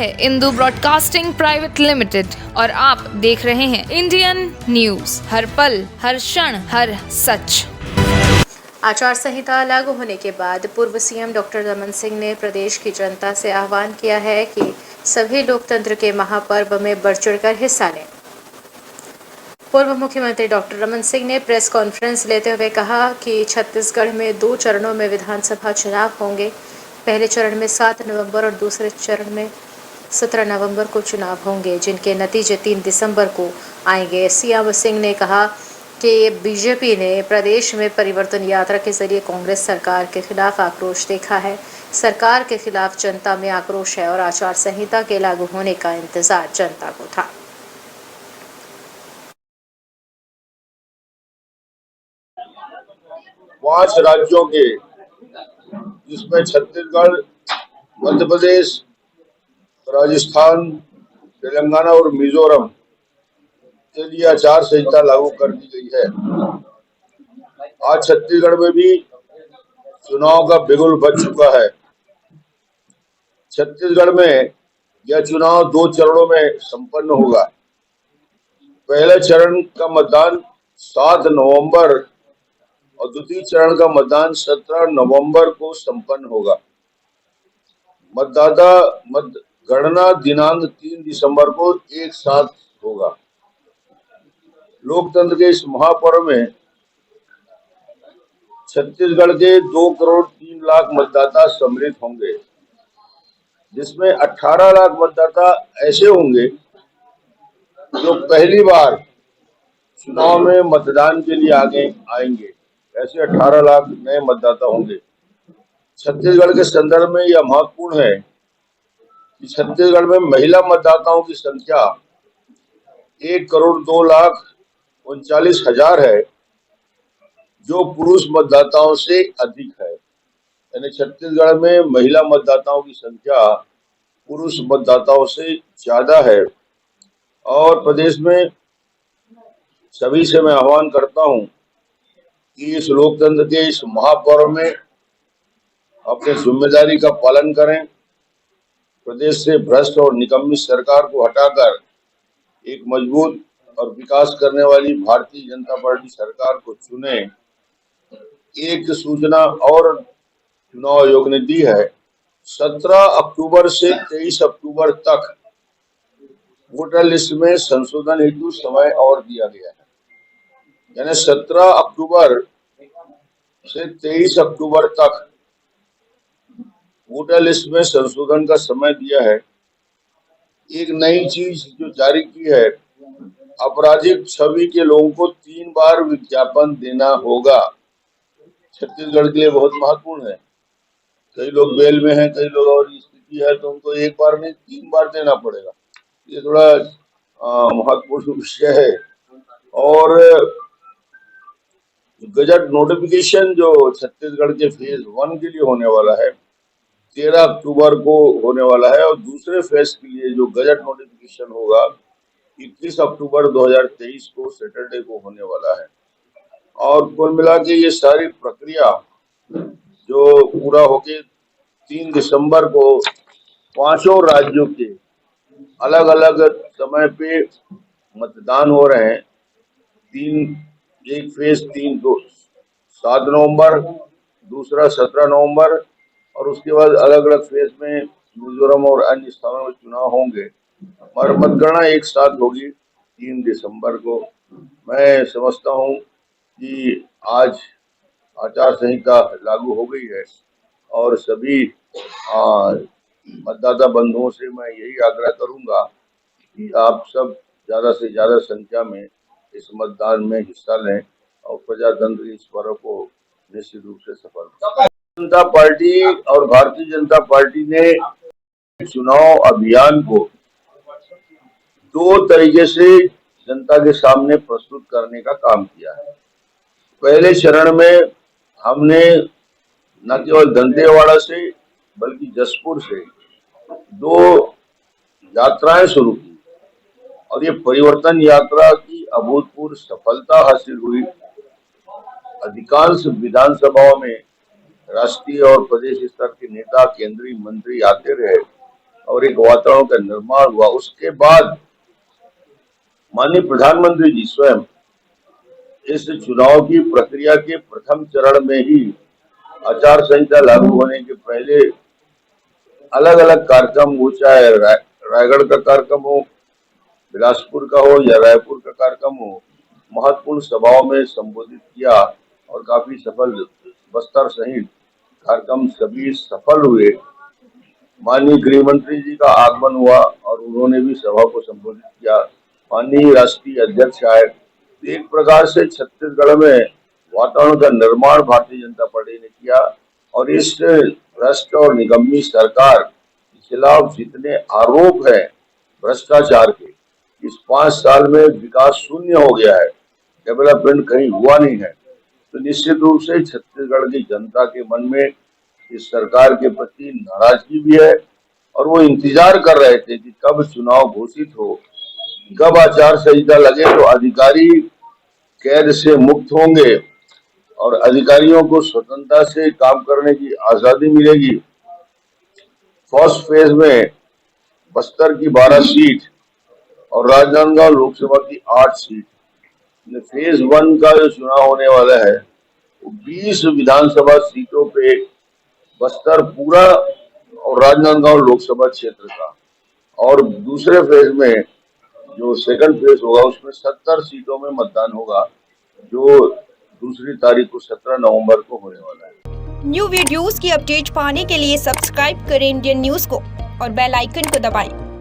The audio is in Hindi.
है इंदू ब्रॉडकास्टिंग प्राइवेट लिमिटेड और आप देख रहे हैं इंडियन न्यूज, हर पल, हर क्षण, हर सच। आचार संहिता लागू होने के बाद पूर्व सीएम डॉक्टर रमन सिंह ने प्रदेश की जनता से आह्वान किया है कि सभी लोकतंत्र के महापर्व में बढ़-चढ़कर हिस्सा लें। पूर्व मुख्यमंत्री डॉक्टर रमन सिंह ने प्रेस कॉन्फ्रेंस लेते हुए कहा कि छत्तीसगढ़ में 2 चरणों में विधानसभा चुनाव होंगे। पहले चरण में 7 नवंबर और दूसरे चरण में 17 नवंबर को चुनाव होंगे, जिनके नतीजे 3 दिसंबर को आएंगे। सीएम सिंह ने कहा कि बीजेपी ने प्रदेश में परिवर्तन यात्रा के जरिए कांग्रेस सरकार के खिलाफ आक्रोश देखा है। सरकार के खिलाफ जनता में आक्रोश है और आचार संहिता के लागू होने का इंतजार जनता को था। 5 राज्यों के, जिसमें छत्तीसगढ़, मध्य प्रदेश, राजस्थान, तेलंगाना और मिजोरम के लिए आचार संहिता लागू कर दी गई है। आज छत्तीसगढ़ में भी चुनाव का बिगुल बज चुका है। छत्तीसगढ़ में यह चुनाव 2 चरणों में संपन्न होगा। पहले चरण का मतदान 7 नवंबर और द्वितीय चरण का मतदान 17 नवंबर को संपन्न होगा। मतगणना दिनांक 3 दिसंबर को एक साथ होगा। लोकतंत्र के इस महापर्व में छत्तीसगढ़ के 2 करोड़ 3 लाख मतदाता सम्मिलित होंगे, जिसमें 18 लाख मतदाता ऐसे होंगे जो पहली बार चुनाव में मतदान के लिए आगे आएंगे। ऐसे 18 लाख नए मतदाता होंगे। छत्तीसगढ़ के संदर्भ में यह महत्वपूर्ण है कि छत्तीसगढ़ में महिला मतदाताओं की संख्या 1 करोड़ 2 लाख 39 हजार है, जो पुरुष मतदाताओं से अधिक है। यानी छत्तीसगढ़ में महिला मतदाताओं की संख्या पुरुष मतदाताओं से ज्यादा है। और प्रदेश में सभी से मैं आह्वान करता हूं कि इस लोकतंत्र के इस महापर्व में अपनी जिम्मेदारी का पालन करें। प्रदेश से भ्रष्ट और निकम्मी सरकार को हटाकर एक मजबूत और विकास करने वाली भारतीय जनता पार्टी सरकार को चुने। एक सूचना और चुनाव आयोग ने दी है, 17 अक्टूबर से 23 अक्टूबर तक वोटर लिस्ट में संशोधन हेतु समय और दिया गया है। यानी 17 अक्टूबर से 23 अक्टूबर तक वोटर लिस्ट में संशोधन का समय दिया है। एक नई चीज जो जारी की है, आपराधिक छवि के लोगों को 3 बार विज्ञापन देना होगा। छत्तीसगढ़ के लिए बहुत महत्वपूर्ण है। कई लोग बेल में हैं, कई लोग और स्थिति है, तो उनको 1 बार नहीं 3 बार देना पड़ेगा। ये थोड़ा महत्वपूर्ण विषय है। और गजट नोटिफिकेशन जो छत्तीसगढ़ के फेज 1 के लिए होने वाला है, 13 अक्टूबर को होने वाला है। और दूसरे फेज के लिए जो गजट नोटिफिकेशन होगा 21 अक्टूबर 2023 को सैटरडे को होने वाला है। और कुल मिला के ये सारी प्रक्रिया जो पूरा होके 3 दिसंबर को 5 राज्यों के अलग अलग समय पे मतदान हो रहे हैं। एक फेज 7 नवंबर, दूसरा 17 नवंबर और उसके बाद अलग अलग फेज में मिजोरम और अन्य स्थानों में चुनाव होंगे। और मतगणना एक साथ होगी 3 दिसंबर को। मैं समझता हूं कि आज आचार संहिता लागू हो गई है और सभी मतदाता बंधुओं से मैं यही आग्रह करूंगा कि आप सब ज्यादा से ज्यादा संख्या में इस मतदान में हिस्सा लें और प्रजातंत्र इस पर्व को निश्चित रूप से सफल बनाएं। जनता पार्टी और भारतीय जनता पार्टी ने चुनाव अभियान को 2 तरीके से जनता के सामने प्रस्तुत करने का काम किया है। पहले चरण में हमने न केवल दंतेवाड़ा से बल्कि जसपुर से 2 यात्राएं शुरू की और ये परिवर्तन यात्रा की अभूतपूर्व सफलता हासिल हुई। अधिकांश विधानसभाओं में राष्ट्रीय और प्रदेश स्तर के नेता, केंद्रीय मंत्री आते रहे और एक वातावरण का निर्माण हुआ। उसके बाद माननीय प्रधानमंत्री जी स्वयं इस चुनाव की प्रक्रिया के प्रथम चरण में ही आचार संहिता लागू होने के पहले अलग अलग कार्यक्रम हो, चाहे रायगढ़ का कार्यक्रम हो, बिलासपुर का हो या रायपुर का कार्यक्रम हो, महत्वपूर्ण सभाओं में संबोधित किया और काफी सफल, बस्तर सहित कार्यक्रम सभी सफल हुए। माननीय गृह मंत्री जी का आगमन हुआ और उन्होंने भी सभा को संबोधित किया। माननीय राष्ट्रीय अध्यक्ष आए। एक प्रकार से छत्तीसगढ़ में वातावरण का निर्माण भारतीय जनता पार्टी ने किया और इस भ्रष्ट और निकम्मी सरकार के खिलाफ जितने आरोप है भ्रष्टाचार के, इस 5 साल में विकास शून्य हो गया है, डेवलपमेंट कहीं हुआ नहीं है, तो निश्चित रूप से छत्तीसगढ़ की जनता के मन में इस सरकार के प्रति नाराजगी भी है और वो इंतजार कर रहे थे कि कब चुनाव घोषित हो, कब आचार संहिता लगे तो अधिकारी कैद से मुक्त होंगे और अधिकारियों को स्वतंत्रता से काम करने की आजादी मिलेगी। फर्स्ट फेज में बस्तर की 12 सीट और राजनांदगांव लोकसभा की 8 सीट, फेज 1 का जो चुनाव होने वाला है वो 20 विधानसभा सीटों पे बस्तर पूरा और राजनांदगांव लोकसभा क्षेत्र का, और दूसरे फेज में जो सेकंड फेज होगा उसमें 70 सीटों में मतदान होगा, जो दूसरी तारीख को 17 नवंबर को होने वाला है। न्यू वीडियोस की अपडेट पाने के लिए सब्सक्राइब करें इंडियन न्यूज को और बेल आइकन को दबाएं।